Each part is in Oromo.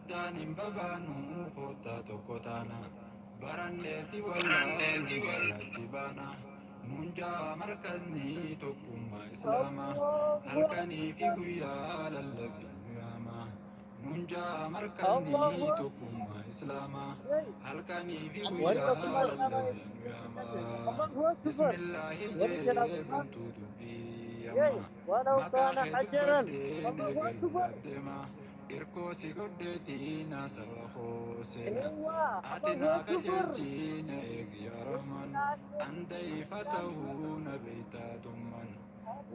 addaan hin babaanu kottaa tokko taana baranneeti wallaalu marratti baana munjaa markazni tokkummaa islaamaa halkanii fi guyyaa lallabinu yaamaa munjaa markazni tokkummaa islaamaa halkanii fi guyyaa lallabinu yaamaa bismillaahi jee bantuu dubbii yammaa maqaa kee dubbadhee neegaluudhaaf deemaa irkoosi godheetii naasawa hooseena ati naa qajeelchiina eegi yaa rahman anda'iifa ta'uu na beeytaa tumman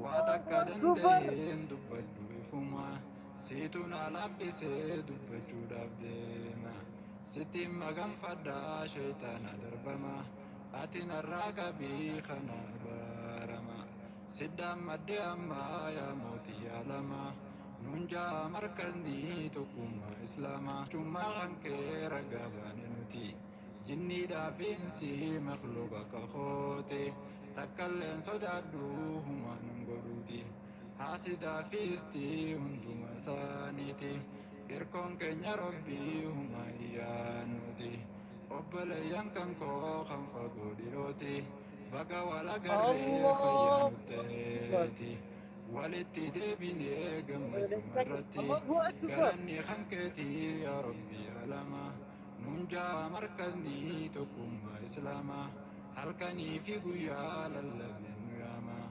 waa takka danda'een dubbadhu ifuma siitu naa laaffisee dubbachuudhaaf deema sittiin maganfadhaa sheeytaana darbama ati narraa qabii kana baarama siddaan maddee ammaa yaa mootii yaalamaa nunjaa markazni tokkummaa islaamaa cummaa hankee ragaa baane nuti jinniidhaaf insi makluuqa kakoote takkalleen sodaadhu humaan hin godhuuti haasidaa fiisti hunduma isaaniiti irkoon keenya rabbii humaa iyyaannuti obboleeyyan kan koo kan fagoo dhiyooti baga walagarree fayyaanuteeti walitti deebinee gammachuu irratti galanni hankeetii yaa rabbii alama nunjaa markazni tokkummaa islaamaa halkanii fi guyyaa lallabinu yaamaa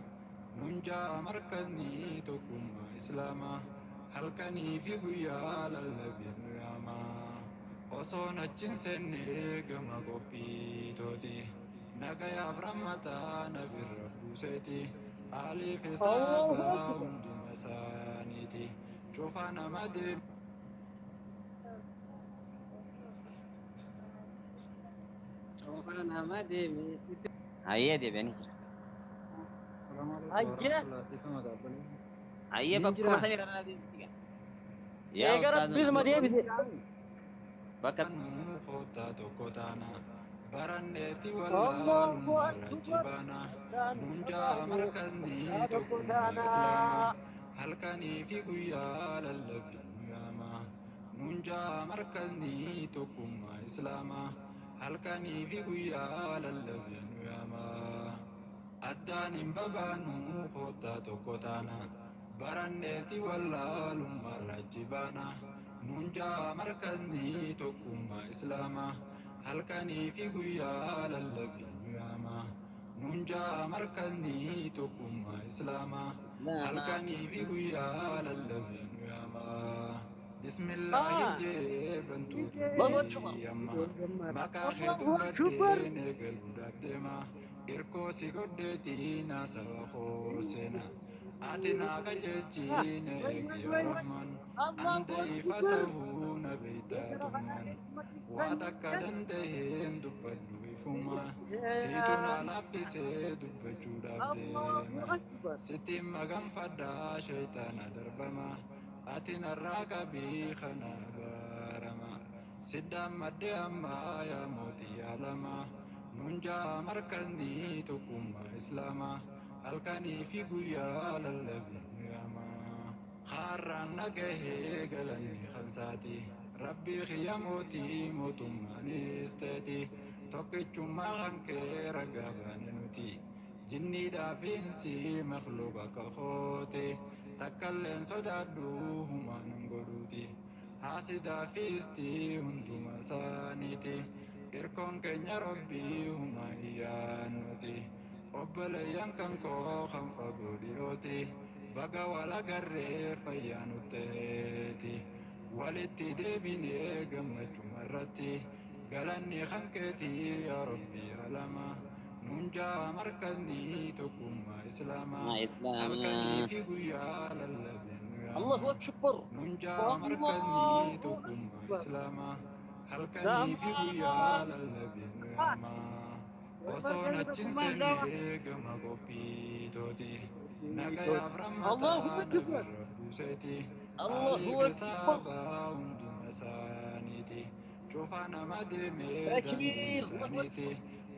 nunjaa markazni tokkummaa islaamaa halkanii fi guyyaa lallabinu yaamaa osoon achin seennee gama qophiitooti nagayaaf rammataa nabirra buuseeti aliif isaabaa hunduma isaaniiti cufaa nama deemu Hayya deebi'anii jira. Hayya bakkuma samii irraa deemsiga. Yaa ustaazuma bakka kottaa tokko taana baranneeti wallaalu marratti baana munjaa markazni tokkummaa islaamaa halkanii fi guyyaa lallabinu yaamaa munjaa markazni tokkummaa islaamaa halkanii fi guyyaa lallabinu yaamaa addaan hin babaanu kottaa tokko taana baranneeti wallaalu marratti baana munjaa markazni tokkummaa islaamaa halkanii fi guyyaa lallabinu yaamaa munjaa markazni tokkummaa islaamaa halkanii fi guyyaa lallabinu yaamaa bismillaahi jee bantuu dubbii yammaa maqaa kee dubbadhee neegaluudhaaf deemaa irkoosi godheetii naasawa hooseena ati naa qajeelchiina eegi yaa rahman anda'iifa ta'uu na beeytaa tumman waa takka danda'een dubbadhu ifuma siitu naa laaffisee dubbachuudhaaf deema sittiin maganfadhaa sheeytaana darbama ati narraa qabii kana baarama siddaan maddee ammaa yaa mootii yaalama nunjaa markazni tokkummaa islaamaa halkanii fi guyyaa lallabinu yaamaa har'aan nagahee galanni kansaati rabbii kiyya mootii mootummaanis teeti tokkichummaa hankee ragaa baane nuti jinniidhaaf insi makluuqa kakoote takkalleen sodaadhu humaan hin godhuuti haasidaa fiisti hunduma isaaniiti irkoon keenya rabbii humaa iyyaannuti obboleeyyan kan koo kan fagoo dhiyooti baga walagarree fayyaanuteeti walitti deebinee gammachuu irratti galanni hankeetii yaa rabbii alama nunjaa markazni tokkummaa islaamaa halkanii fi guyyaa lallabinu yaamaa nunjaa markazni tokkummaa islaamaa halkanii fi guyyaa lallabinu yaamaa osoon achin seennee gama qophiitooti nagayaaf rammataa nabirra buuseeti aliif isaabaa hunduma isaaniiti cufaa nama deemee danduu isaaniiti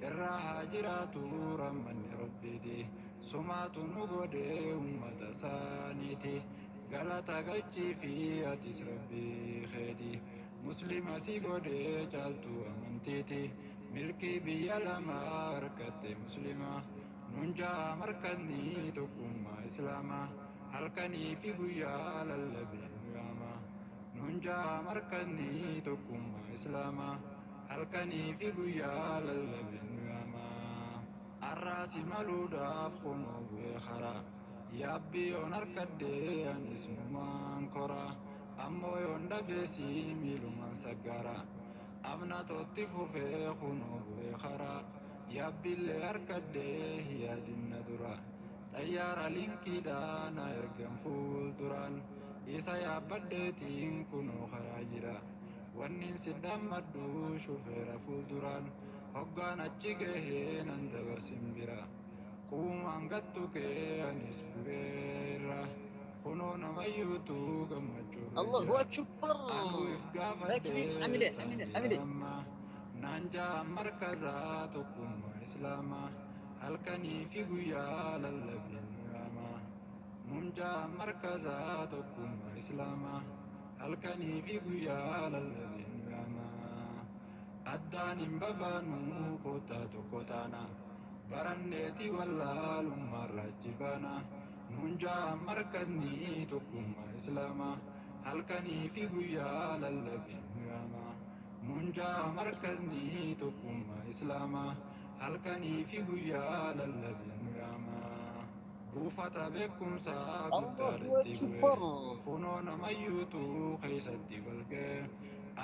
irraa haa jiraatu rammanni rabbiiti sumaatu nu godhee ummata isaaniiti galata gachii fi atis rabbii keeti muslima si godhee caaltuu amantiiti milkii biyya lamaa harkatte muslima nunjaa markanni tokkummaa islaamaa halkanii fi guyyaa lallabee nuyaama nunjaa markanni tokkummaa islaamaa halkanii fi guyyaa lallabee nuyaama arraasi maluudhaaf kunoo bu'ee karaa yaabbii yoon harkadhee anis numaan koraa ammoo yoon dhabeesii miilumaan saggaara amna tootti fufee kunoo bu'ee karaa yaabbiillee harkadhee yaadinna dura xayyaara linkiidhaa na ergan fuulduraan isa yaabbadheetiin kunoo karaa jira wannin si dhammadhu shufeera fuulduraan hoggaan achi gahee nan dabarsin bira quumaan gattu kee anis bu'eerra kunoo namayyuutu gammachuu الله أكبر تكبير عمله nanja markazaa tokkummaa islaamaa halkanii fi guyyaa lallabeen nuyaama nunja markazaa tokkummaa islaamaa halkanii fi guyyaa lallabeen nuyaama addaan hin babaanuu kootaa tokko taana baranneeti wallaalummaarraa jibana nunja markazni tokkummaa islaamaa halkanii fi guyyaa lallabeen nuyaama nunja markazni tokkummaa islaamaa halkanii fi guyyaa lallabeen nuyaama buufata beekumsaa guddaarratti bu'e kunoo namayyuutu keeysatti walga'e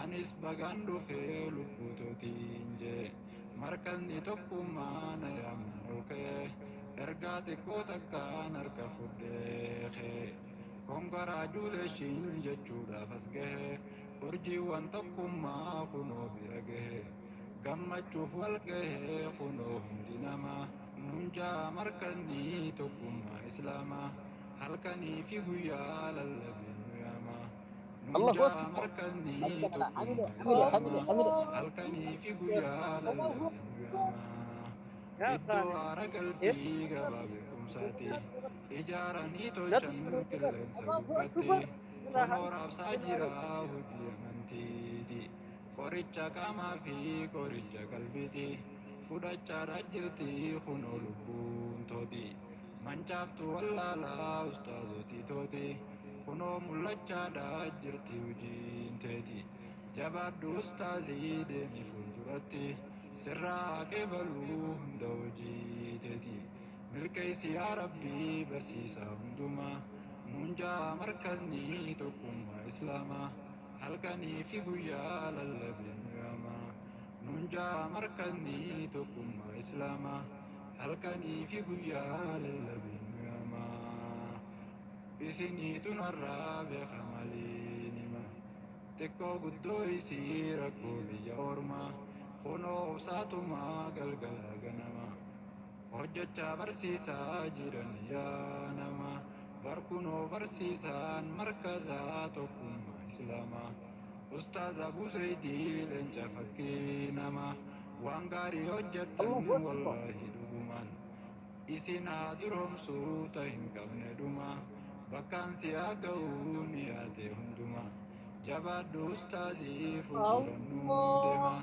anis bagaan dhufee lubbuutootiin jee markazni tokkummaa na yaamnan olka'e ergaa xiqqoo takkaan harka fudhee kongoraa juuleshiin jechuudhaaf as gahe urjiiwwan tokkummaa kunoo bira gahe gammachuuf wal gahe kunoo hundi namaa nunjaa markazni tokkummaa islaamaa halkanii fi guyyaa lallabeen nuyaama nunjaa markazni tokkummaa islaamaa halkanii fi guyyaa lallabeen nuyaama iddoo aara galfii gabaa beekumsaati ijaaranii tolchan qilleensa gubbatti kunoo raabsaa jira hojii amantiiti qoricha qaamaa fi qoricha qalbiiti fudhachaadhaa jirti kunoo lubbuun tooti mancaaftu wallaalaa ustaazotii tooti kunoo mul'achaadhaa jirti hojiin teeti jabaadhu ustaazii deemi fuulduratti sirraa qeebaluu hunda hojii teeti milkeessi yaa rabbii barsiisaa hundumaa nunjaa markazni tokkummaa islaamaa halkanii fi guyyaa lallabeen nuyaama nunjaa markazni tokkummaa islaamaa halkanii fi guyyaa lallabeen nuyaama isiniitu narraa beeka malee nima xiqqoo guddoo isii rakkoo biyya ormaa kunoo obsaatumaa galgalaa ganama hojjechaa barsiisaa jiran yaa nama barkunoo barsiisaan markazaa tokkummaa islaamaa ustaaz Abuu Zaydii leenca fakkii nama waan gaarii hojjettan wallaahi dhugumaan isin haa duroomsuu ta hin qabne dhuma bakkaan si haa ga'uu ni yaate hunduma jabaadhu ustaazii fuuldurannuu deema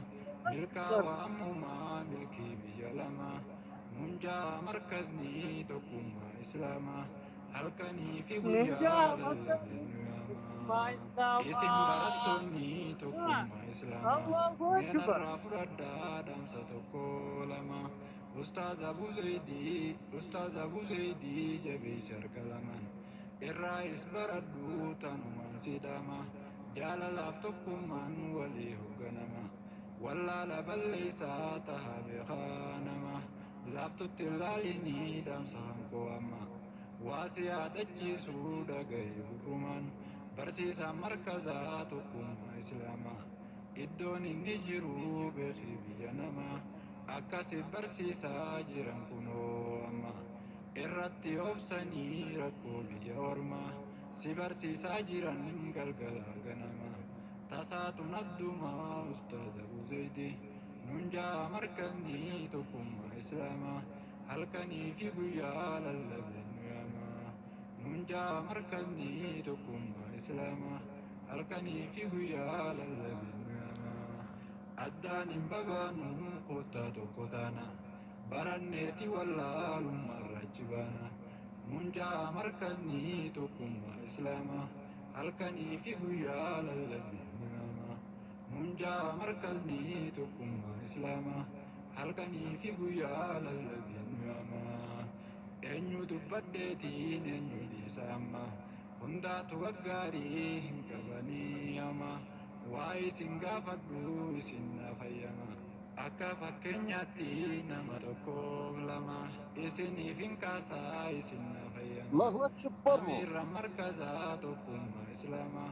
milkaa'aa ammumaa milkii biyya lamaa nunjaa markazni tokkummaa islaamaa halkanii fi guyyaa lallabeen nuyaama isin barattoonni tokkummaa islaamaa meenarraa fudhadhaa dhaamsa tokko lama ustaaz Abuu Zaydii jabeessi harka lamaan irraa is baradhu tanumaan sidhama jaalalaaf tokkummaan walii hoogganama wallaala balleessaa tahaa beekaa nama laaftutti ilaalinii dhaamsa hankoo amma waasi yaadachiisuu dhagaye gurrumaan barsiisaan markazaa tokkummaa islaamaa iddoon inni jiru beekii biyya namaa akkasi barsiisaa jiran kunoo amma irratti obsanii rakkoo biyya ormaa si barsiisaa jiran galgalaa ganama tasaatun addumaa ustaaz Abuu Zaydii nunjaa markazni tokkummaa islaamaa halkanii fi guyyaa lallabeen nuyaama nunjaa markazni tokkummaa islaamaa halkanii fi guyyaa lallabinu yaama addaan hin babaanu kottaa tokko taana baranneeti wallaalummaarra achi baana munjaa markanii tokkummaa islaamaa halkanii fi guyyaa lallabinu yaama munjaa markanii tokkummaa islaamaa halkanii fi guyyaa lallabinu yaama eenyu dubbadheetiin eenyu dhiisa amma hundaatu gaggaarii hin qabanii ama waa isin gaafadhu isin na fayyama akka fakkeenyaatti nama tokkoof lama isiniif hin kaasaa isin na fayyama Allahu Akbar. amirra markazaa tokkummaa islaamaa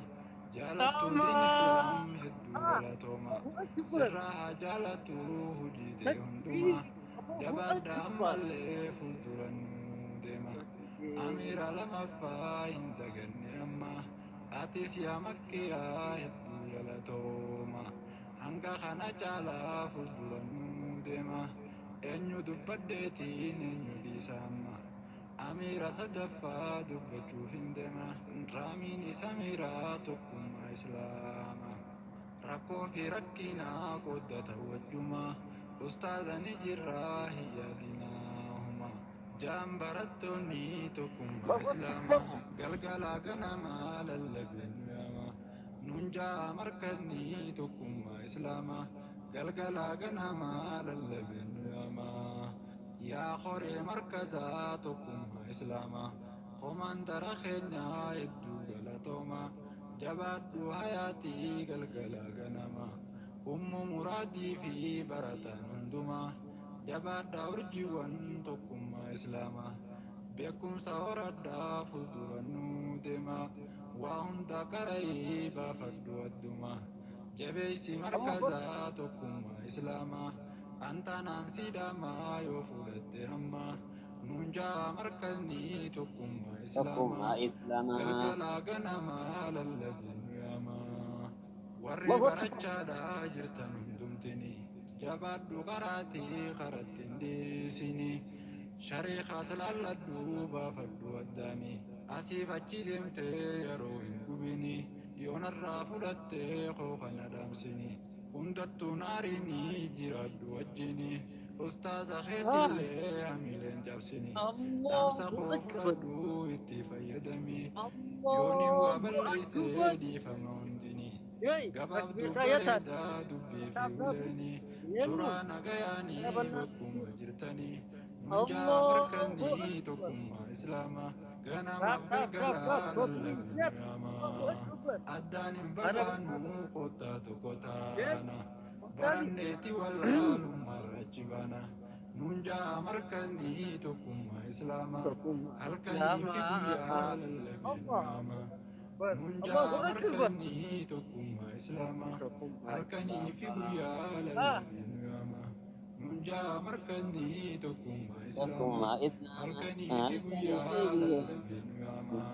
jaalattu diin islaam hedduu galatooma Allahu Akbar. sirraa haa jaalatu hujii ta'e hundumaa Allahu jabaadha Akbar. ammallee fuuldurannuu deema amira lamaffaa hin daganne amma atis yaa makkiyaa hedduu galatooma hanga kana caalaa fuuldurannuu deema eenyu dubbadheetiin eenyu dhiisa amma amira sadaffaa dubbachuuf hin deema raamiin isa miraa tokkummaa islaamaa rakkoo fi rakkinaa qooddata wajjumaa ustaazani jirraa hin yaadinaahuma jaan barattoonni tokkummaa islaamaa galgalaa ganamaa lallabenu yaama nunjaa markazni tokkummaa islaamaa galgalaa ganamaa lallabenu yaama yaa horee markazaa tokkummaa islaamaa komandara keenyaa hedduu galatooma jabaadhu hayaatii galgalaa ganamaa ummu muraadii fi barataan hundumaa jabaadhaa urjiiwwan tokkummaa islaamaa beekumsa horadhaa fuuldurannuu deemaa waa hunda qara'ii baafadhu addumaa jabeeysi markazaa tokkummaa islaamaa antaanaan siidhamaa yoo fudhatte hammaa nunjaa markazni tokkummaa islaamaa galgalaa ganamaa lallabinu yaamaa warri barachaadhaa jirtan hundumtini jabaadhu qaraatii karatti hin dhiisini shariikaas laalladhu baafadhu addaani asiif achi deemtee yeroo hin gubini yoonarraa fudhattee kookana dhaamsini hundattuu naariini jiraadhu wajjini ustaaza keetillee hamileen cabsini dhaamsa koo fudhadhu itti fayyadami yooni waa balleeysee dhiifama hundini gabaabduu bareedaa dubbii fi uleeni duraa nagayaanii bakkuma jirtanii nunjaa markanii tokkummaa islaamaa ganamaaf galgalaa lallabinu yaamaa addaan hin babaanu qottaa tokko taana baranneeti wallaalummaarra achi baana nunjaa markanii tokkummaa islaamaa halkanii fi guyyaa lallabinu yaamaa nunjaa markanii tokkummaa islaamaa halkanii fi guyyaa lallabinu yaamaa nunjaa markanii tokkummaa islaamaa halkanii fi guyyaa lallabinu yaamaa